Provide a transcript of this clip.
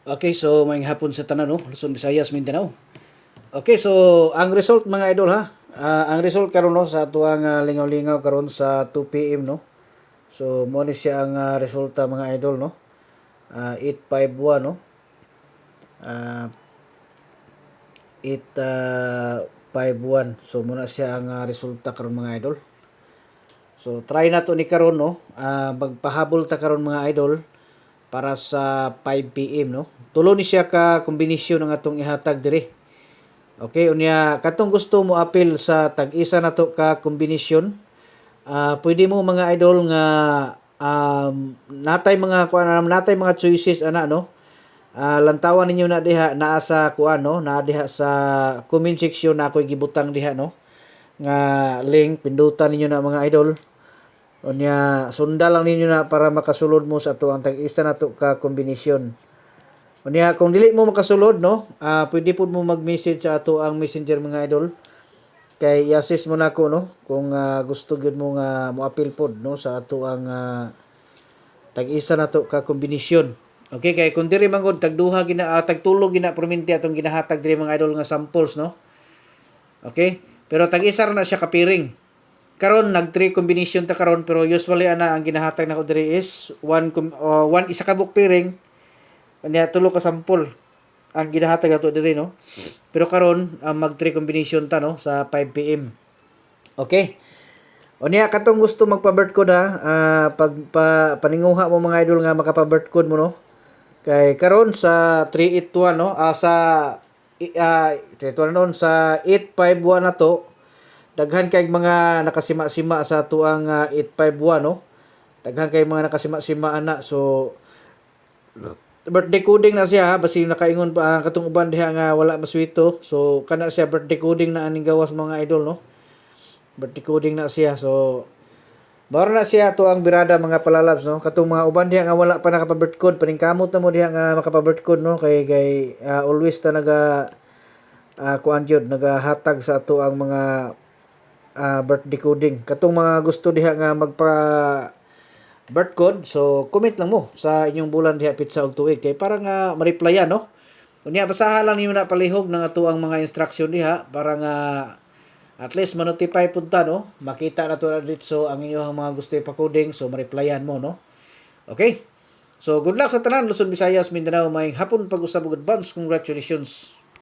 Okay, so may hapon sa tanan, no? Luzon, Visayas, Mindanao. Okay, so ang result mga idol ha. Ang result karon no sa tuang lingaw-lingaw karon sa 2 PM no. So mo ni siya ang resulta mga idol no. 851 no. Ah 851. So muna siya ang resulta karon mga idol. So try na to ni karon no. Magpahabol ta karon mga idol para sa 5 PM no. Tulo ni siya ka kombinasyon ng atong ihatag diri. Okay, unya katong gusto mo apil sa tag-isa na to ka kombinasyon. Pwede mo mga idol nga natay mga choices ana no. Lantawan ninyo na diha naa sa kuan no, naa diha sa comment section na ako'y gibutang diha no. Nga link pindutan ninyo na mga idol. Unya sunda lang ninyo na para makasulod mo sa ato ang tag-isa na to ka kombinasyon. Unya kung dili mo makasulod no, pwede pud mo mag-message sa ato ang Messenger mga idol. Kay i-assist mo na ako no kung gusto gyud mo nga mo-appeal pod no sa ato ang tag-isa na to ka kombinasyon. Okay, kay kung diri man gud tagtulo gina perminti atong ginahatag diri mga idol nga samples no. Okay? Pero tag-isa ra na siya kapiring. Karon nag 3 combination ta karon pero usually ana ang ginahatag nako diri is one isa ka book piring kanya tulo ka sample ang ginahatag ato diri no. Pero karon mag 3 combination ta no sa 5 PM. Okay? Unya katong gusto magpa-birth code ha, paninguha mo mga idol nga makapa-birth code mo no. Kay karon sa 381 no, sa 381 noon sa 851 na to, daghan kay mga nakasima-sima sa tuang 851 no. Daghan kay mga nakasima-sima ana. So birthday coding na siya ha, basi nakaingon pa katong uban diha nga wala maswito. So kana siya birthday coding na aning gawas mga idol no. Birthday coding na siya. So baro na siya to ang birada mga palalabs no. Katong mga uban diha nga wala pa nakapa-birth code, paningkamot na mo diha nga makapa-birth code no kay always ta naga kuan gyud nagahatag sa ato ang mga birthday coding. Katong mga gusto diha nga magpa birth code, so comment lang mo sa inyong bulan diha pizza og tuig kay para nga ma-replyan no. Unya basahan lang niyo na palihog ng ato ang mga instruction diha para nga at least ma-notify pud ta no. Makita na to na dito ang inyong mga gusto ipa-coding so ma-replyan mo no. Okay? So good luck sa tanan Luzon, Visayas, Mindanao. Maayong hapon pag-usab og advance. Congratulations.